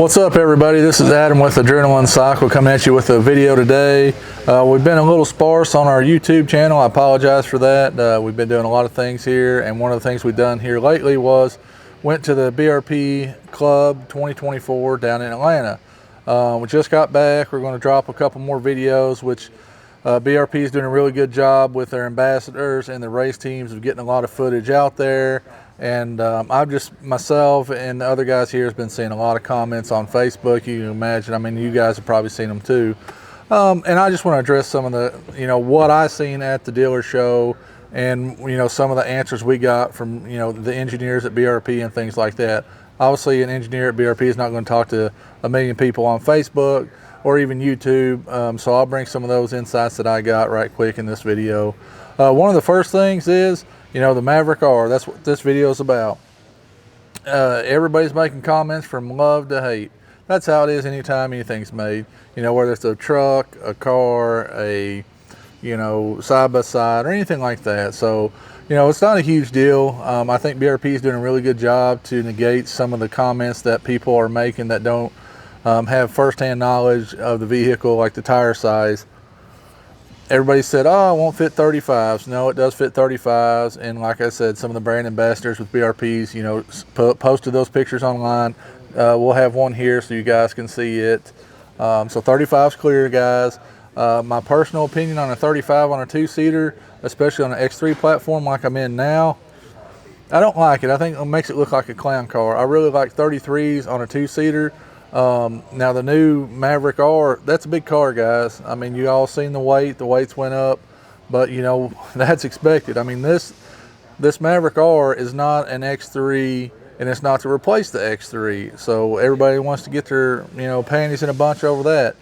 What's up, everybody? This is Adam with Adrenaline Cycle coming at you with a video today. We've been a little sparse on our YouTube channel. I apologize for that. We've been doing a lot of things here, and one of the things we've done here lately was went to the BRP Club 2024 down in Atlanta. We just got back. We're going to drop a couple more videos, which BRP is doing a really good job with their ambassadors and the race teams of getting a lot of footage out there. And I've just, myself and the other guys here has been seeing a lot of comments on Facebook. You can imagine, I mean, you guys have probably seen them too. And I just want to address some of the, what I seen at the dealer show and, some of the answers we got from, the engineers at BRP and things like that. Obviously, an engineer at BRP is not going to talk to a million people on Facebook or even YouTube. So I'll bring some of those insights that I got right quick in this video. One of the first things is, the Maverick R. That's what this video is about. Everybody's making comments from love to hate. That's how it is anytime anything's made. Whether it's a truck, a car, a, side-by-side or anything like that. So, it's not a huge deal. I think BRP is doing a really good job to negate some of the comments that people are making that don't have firsthand knowledge of the vehicle, like the tire size. Everybody said, oh, it won't fit 35s. No, it does fit 35s. And like I said, some of the brand ambassadors with BRPs, posted those pictures online. We'll have one here so you guys can see it. So 35's clear, guys. My personal opinion on a 35 on a two-seater, especially on an X3 platform like I'm in now, I don't like it. I think it makes it look like a clown car. I really like 33s on a two-seater. Now the new Maverick R, that's a big car, guys. I mean, you all seen the weights went up, but that's expected. I mean, this Maverick R is not an X3, and it's not to replace the X3. So everybody wants to get their, panties in a bunch over that.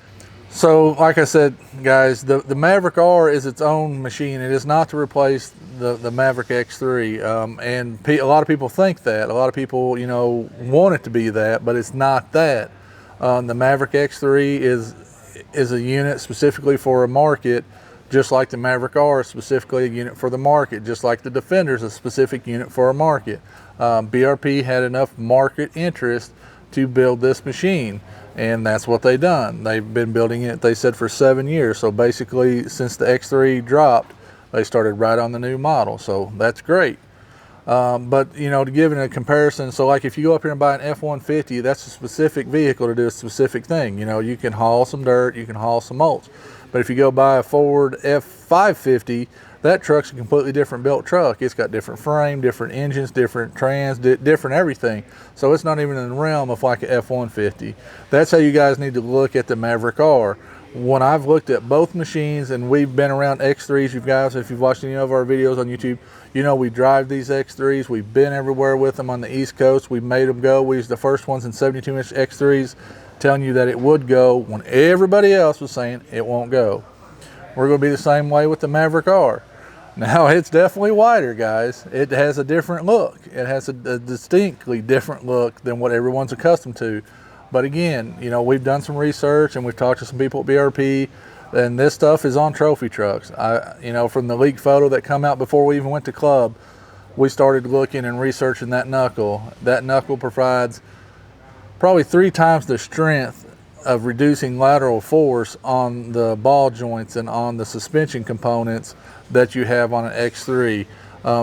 So like I said, guys, the Maverick R is its own machine. It is not to replace the Maverick X3. And a lot of people think that. A lot of people, want it to be that, but it's not that. The Maverick X3 is a unit specifically for a market, just like the Maverick R is specifically a unit for the market, just like the Defender is a specific unit for a market. BRP had enough market interest to build this machine, and that's what they've done. They've been building it, they said, for 7 years. So basically, since the X3 dropped, they started right on the new model. So that's great. But to give it a comparison, so like if you go up here and buy an F-150, that's a specific vehicle to do a specific thing. You can haul some dirt, you can haul some mulch. But if you go buy a Ford F-550, that truck's a completely different built truck. It's got different frame, different engines, different trans, different everything. So it's not even in the realm of like an F-150. That's how you guys need to look at the Maverick R. When I've looked at both machines, and we've been around X3s, you guys, if you've watched any of our videos on YouTube, we drive these X3s. We've been everywhere with them on the East Coast. We've made them go. We was the first ones in 72-inch X3s, telling you that it would go when everybody else was saying it won't go. We're going to be the same way with the Maverick R. Now, it's definitely wider, guys. It has a different look. It has a distinctly different look than what everyone's accustomed to. But again, we've done some research and we've talked to some people at BRP, and this stuff is on trophy trucks. From the leaked photo that come out before we even went to club, we started looking and researching that knuckle. That knuckle provides probably 3 times the strength of reducing lateral force on the ball joints and on the suspension components that you have on an X3.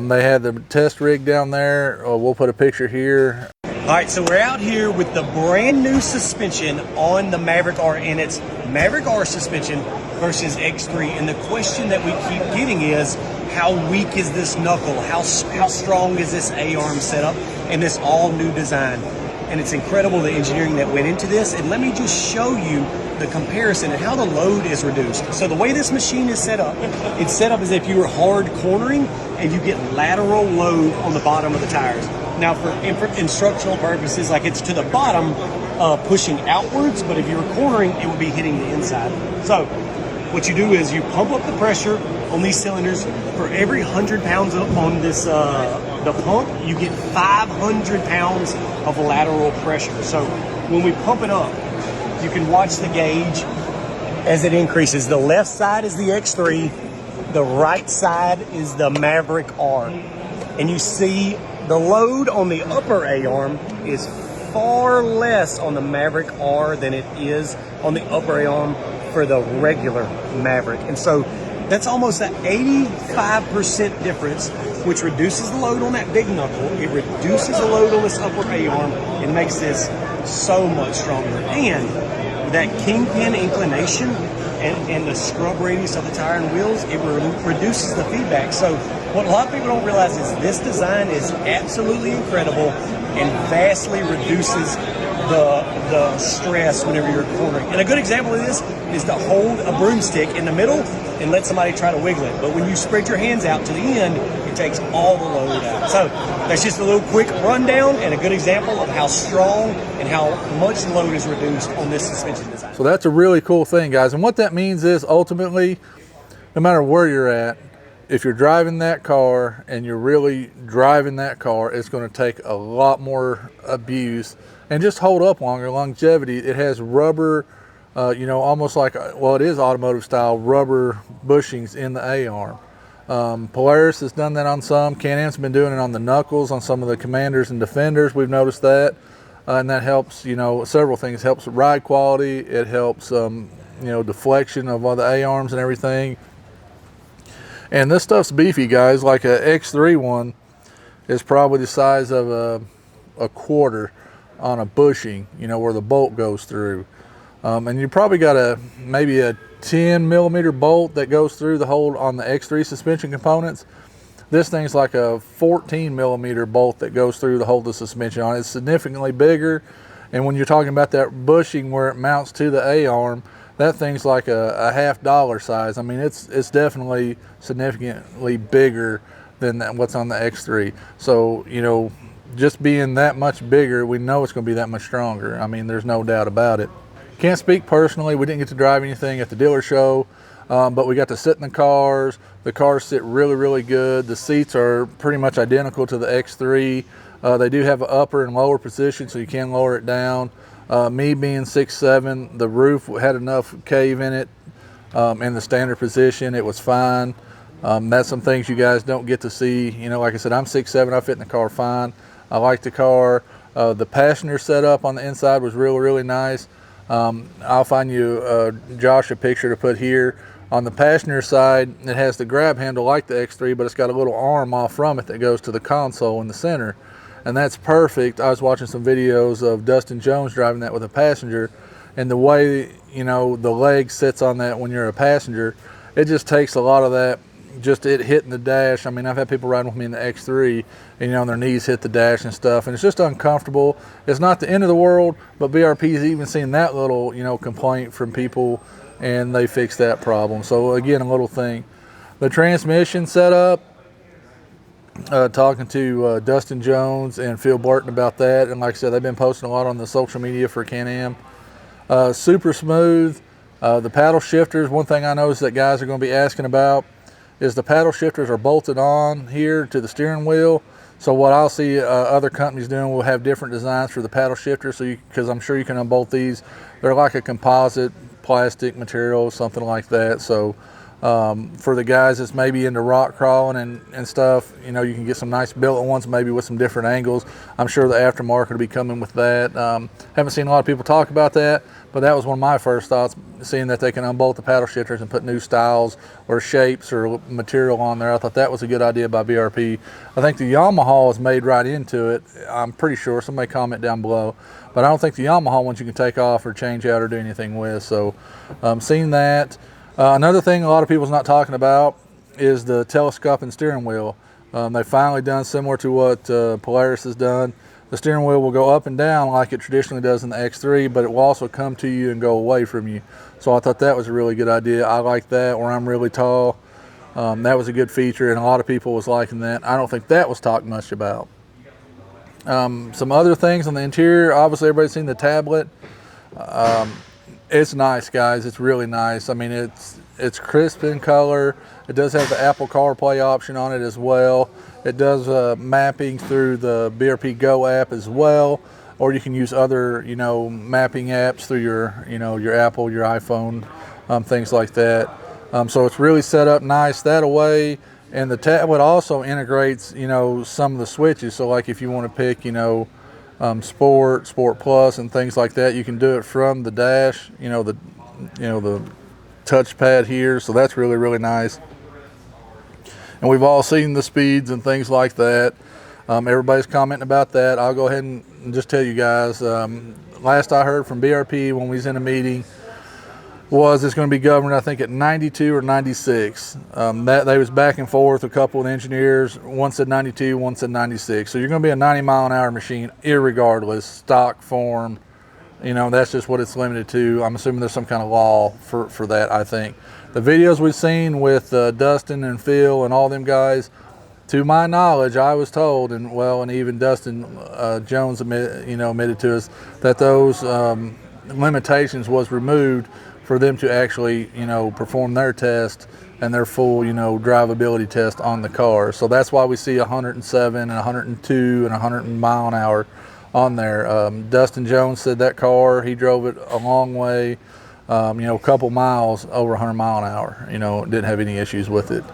They had the test rig down there. We'll put a picture here. All right, so we're out here with the brand new suspension on the Maverick R, and it's Maverick R suspension versus X3. And the question that we keep getting is, how weak is this knuckle? How strong is this A-arm setup and this all new design? And it's incredible the engineering that went into this. And let me just show you the comparison and how the load is reduced. So the way this machine is set up, it's set up as if you were hard cornering and you get lateral load on the bottom of the tires. Now for instructional purposes, like it's to the bottom, pushing outwards, but if you were cornering, it would be hitting the inside. So what you do is you pump up the pressure on these cylinders. For every 100 pounds on this, the pump, you get 500 pounds of lateral pressure. So when we pump it up, you can watch the gauge as it increases. The left side is the X3, the right side is the Maverick R. And you see the load on the upper A-arm is far less on the Maverick R than it is on the upper arm for the regular Maverick. And so that's almost an 85% difference, which reduces the load on that big knuckle. It reduces the load on this upper A-arm and makes this so much stronger. And that kingpin inclination and the scrub radius of the tire and wheels, it reduces the feedback. So what a lot of people don't realize is this design is absolutely incredible and vastly reduces the stress whenever you're cornering. And a good example of this is to hold a broomstick in the middle and let somebody try to wiggle it. But when you spread your hands out to the end, it takes all the load out. So that's just a little quick rundown and a good example of how strong and how much load is reduced on this suspension design. So that's a really cool thing, guys. And what that means is ultimately, no matter where you're at, if you're driving that car and you're really driving that car, it's going to take a lot more abuse and just hold up longer. Longevity, it has rubber, almost like, well, it is automotive style rubber bushings in the A-arm. Polaris has done that on some. Can-Am's been doing it on the knuckles on some of the Commanders and Defenders. We've noticed that. And that helps, several things. It helps ride quality. It helps, deflection of all the A-arms and everything. And this stuff's beefy, guys. Like a X3 one is probably the size of a quarter on a bushing, where the bolt goes through. And you probably got maybe a 10 millimeter bolt that goes through the hole on the X3 suspension components. This thing's like a 14 millimeter bolt that goes through the hole of the suspension on it. It's significantly bigger. And when you're talking about that bushing where it mounts to the A-arm, that thing's like a $50 size. I mean, it's definitely significantly bigger than what's on the X3. So, just being that much bigger, we know it's going to be that much stronger. I mean, there's no doubt about it. Can't speak personally. We didn't get to drive anything at the dealer show, but we got to sit in the cars. The cars sit really, really good. The seats are pretty much identical to the X3. They do have an upper and lower position, so you can lower it down. Me being 6'7", the roof had enough cave in it in the standard position. It was fine. That's some things you guys don't get to see. Like I said, I'm 6'7", I fit in the car fine. I like the car. The passenger setup on the inside was really, really nice. I'll find you, Josh, a picture to put here. On the passenger side, it has the grab handle like the X3, but it's got a little arm off from it that goes to the console in the center. And that's perfect. I was watching some videos of Dustin Jones driving that with a passenger, and the way, the leg sits on that when you're a passenger, it just takes a lot of that, just it hitting the dash. I mean, I've had people riding with me in the X3, and their knees hit the dash and stuff, and it's just uncomfortable. It's not the end of the world, but BRP's even seen that little, complaint from people, and they fixed that problem. So again, a little thing. The transmission setup, talking to Dustin Jones and Phil Barton about that, and like I said, they've been posting a lot on the social media for Can-Am. Super smooth. The paddle shifters, one thing I noticed that guys are going to be asking about is the paddle shifters are bolted on here to the steering wheel. So what I'll see other companies doing will have different designs for the paddle shifters, because I'm sure you can unbolt these. They're like a composite plastic material, something like that. So for the guys that's maybe into rock crawling and stuff, you can get some nice billet ones, maybe with some different angles. I'm sure the aftermarket will be coming with that. Haven't seen a lot of people talk about that, but that was one of my first thoughts, seeing that they can unbolt the paddle shifters and put new styles or shapes or material on there. I thought that was a good idea by BRP. I think the Yamaha is made right into it. I'm pretty sure. Somebody comment down below. But I don't think the Yamaha ones you can take off or change out or do anything with. So seeing that. Another thing a lot of people's not talking about is the telescoping steering wheel. They've finally done similar to what Polaris has done. The steering wheel will go up and down like it traditionally does in the X3, but it will also come to you and go away from you. So I thought that was a really good idea. I like that where I'm really tall. That was a good feature, and a lot of people was liking that. I don't think that was talked much about. Some other things on the interior, obviously everybody's seen the tablet. It's nice, guys. It's really nice. I mean, it's crisp in color. It does have the Apple CarPlay option on it as well. It does mapping through the BRP Go app as well, or you can use other, mapping apps through your Apple, your iPhone, things like that. So it's really set up nice that way. And the tablet also integrates, some of the switches. So like if you want to pick, Sport, Sport Plus, and things like that. You can do it from the dash, the touchpad here, so that's really, really nice. And we've all seen the speeds and things like that. Everybody's commenting about that. I'll go ahead and just tell you guys, last I heard from BRP when we was in a meeting was it's going to be governed, I think, at 92 or 96. That they was back and forth, a couple of engineers. One said 92, one said 96. So you're going to be a 90-mile-an-hour machine, irregardless, stock form. That's just what it's limited to. I'm assuming there's some kind of law for that, I think. The videos we've seen with Dustin and Phil and all them guys, to my knowledge, I was told, and even Dustin Jones admitted to us that those limitations was removed for them to actually, perform their test and their full, drivability test on the car. So that's why we see 107 and 102 and 100 mile an hour on there. Dustin Jones said that car, he drove it a long way, a couple miles over 100 mile an hour, didn't have any issues with it.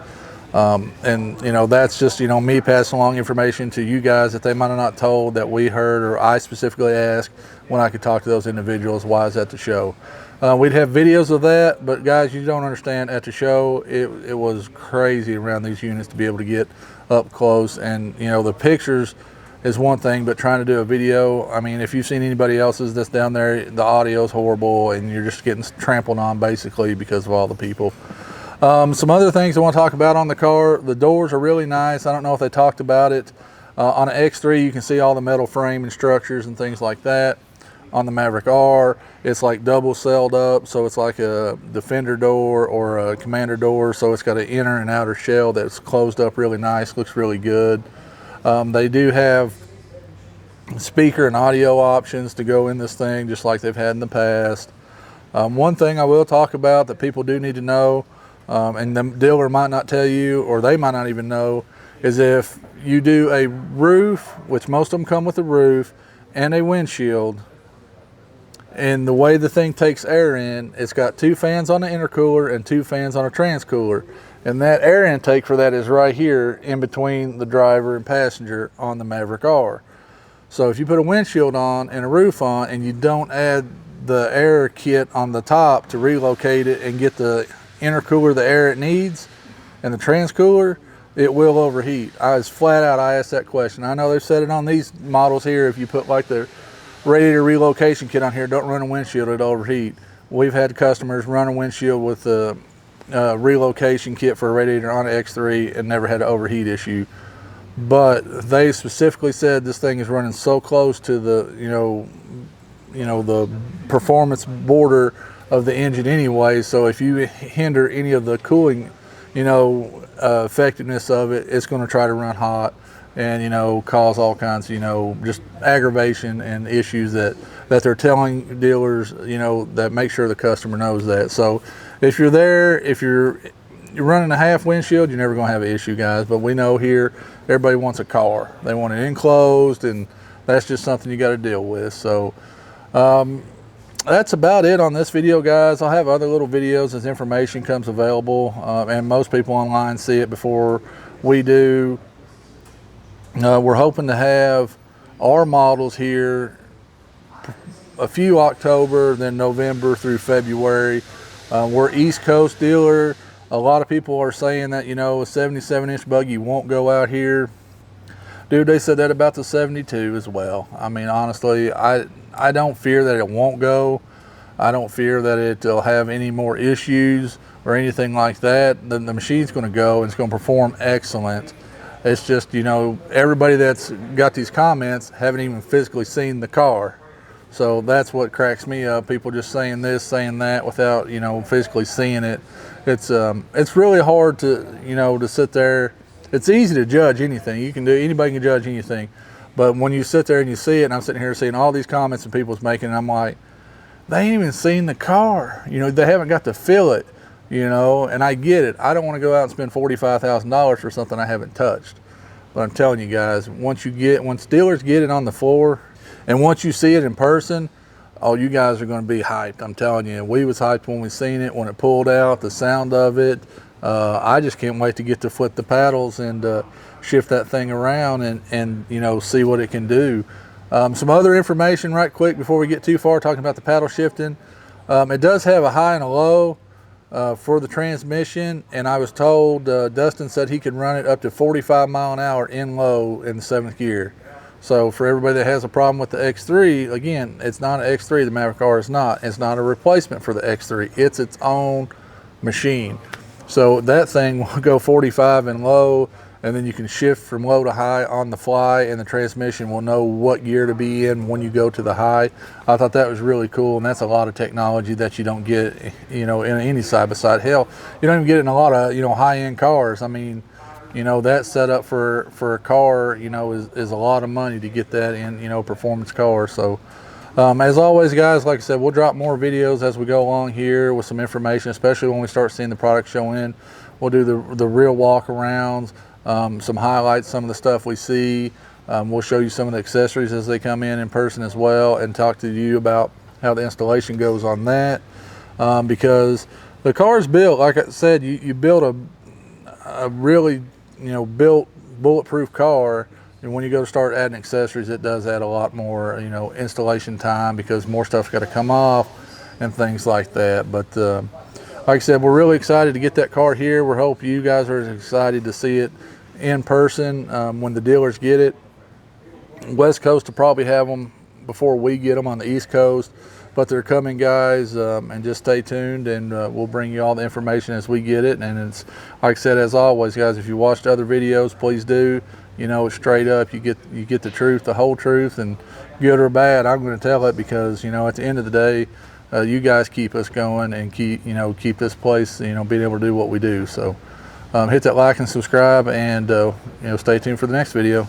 That's just, me passing along information to you guys that they might have not told, that we heard, or I specifically asked when I could talk to those individuals. Why is at the show? We'd have videos of that, but guys, you don't understand, at the show, it was crazy around these units to be able to get up close. And, the pictures is one thing, but trying to do a video, I mean, if you've seen anybody else's that's down there, the audio is horrible and you're just getting trampled on basically because of all the people. Some other things I want to talk about on the car. The doors are really nice. I don't know if they talked about it. On an X3, you can see all the metal frame and structures and things like that. On the Maverick R, it's like double celled up, so it's like a Defender door or a Commander door, so it's got an inner and outer shell that's closed up really nice, looks really good. They do have speaker and audio options to go in this thing, just like they've had in the past. One thing I will talk about that people do need to know, and the dealer might not tell you, or they might not even know, is if you do a roof, which most of them come with a roof, and a windshield, and the way the thing takes air in, it's got 2 fans on the intercooler and 2 fans on a transcooler. And that air intake for that is right here in between the driver and passenger on the Maverick R. So if you put a windshield on and a roof on and you don't add the air kit on the top to relocate it and get the intercooler the air it needs and the transcooler, it will overheat. I asked that question. I know they've said it on these models here, if you put like the radiator relocation kit on here, don't run a windshield, it'll overheat. We've had customers run a windshield with the relocation kit for a radiator on an X3 and never had an overheat issue. But they specifically said this thing is running so close to the the performance border of the engine anyway, so if you hinder any of the cooling effectiveness of it, it's going to try to run hot and cause all kinds of just aggravation and issues that they're telling dealers that make sure the customer knows that. So if you're there, if you're running a half windshield, you're never going to have an issue, guys. But we know here everybody wants a car, they want it enclosed, and that's just something you got to deal with. So that's about it on this video, guys. I'll have other little videos as information comes available, and most people online see it before we do. We're hoping to have our models here a few October, then November through February. We're East Coast dealer. A lot of people are saying that, a 77-inch buggy won't go out here. Dude, they said that about the 72 as well. I mean, honestly, I don't fear that it won't go. I don't fear that it'll have any more issues or anything like that. The machine's going to go and it's going to perform excellent. It's just, everybody that's got these comments haven't even physically seen the car. So that's what cracks me up. People just saying this, saying that without, physically seeing it. It's really hard to, to sit there. It's easy to judge anything. Anybody can judge anything. But when you sit there and you see it, and I'm sitting here seeing all these comments and people's making, and I'm like, they ain't even seen the car. They haven't got to feel it. And I get it. I don't want to go out and spend $45,000 for something I haven't touched. But I'm telling you guys, once dealers get it on the floor, and once you see it in person, oh, you guys are going to be hyped. I'm telling you, we was hyped when we seen it, when it pulled out, the sound of it. I just can't wait to get to flip the paddles and shift that thing around and see what it can do. Some other information right quick before we get too far talking about the paddle shifting. It does have a high and a low for the transmission, and I was told Dustin said he could run it up to 45 mile an hour in low in the 7th gear. So for everybody that has a problem with the X3, again, it's not an X3. The Maverick R is not. It's not a replacement for the X3. It's its own machine. So that thing will go 45 in low, and then you can shift from low to high on the fly, and the transmission will know what gear to be in when you go to the high. I thought that was really cool, and that's a lot of technology that you don't get, in any side-by-side. Hell, you don't even get it in a lot of, high-end cars. I mean, that setup for a car, is a lot of money to get that in, performance car. So as always, guys, like I said, we'll drop more videos as we go along here with some information, especially when we start seeing the product show in. We'll do the real walk-arounds, some highlights, some of the stuff we see. We'll show you some of the accessories as they come in person as well, and talk to you about how the installation goes on that. Because the car's built, like I said, you build a really built bulletproof car, and when you go to start adding accessories, it does add a lot more installation time, because more stuff's got to come off and things like that. But like I said, we're really excited to get that car here. We hope you guys are excited to see it in person when the dealers get it. West Coast will probably have them before we get them on the East Coast, but they're coming, guys, and just stay tuned, and we'll bring you all the information as we get it. And it's like I said, as always, guys, if you watched other videos, please do. Straight up, you get the truth, the whole truth, and good or bad, I'm going to tell it, because at the end of the day, you guys keep us going and keep this place being able to do what we do. So hit that like and subscribe, and stay tuned for the next video.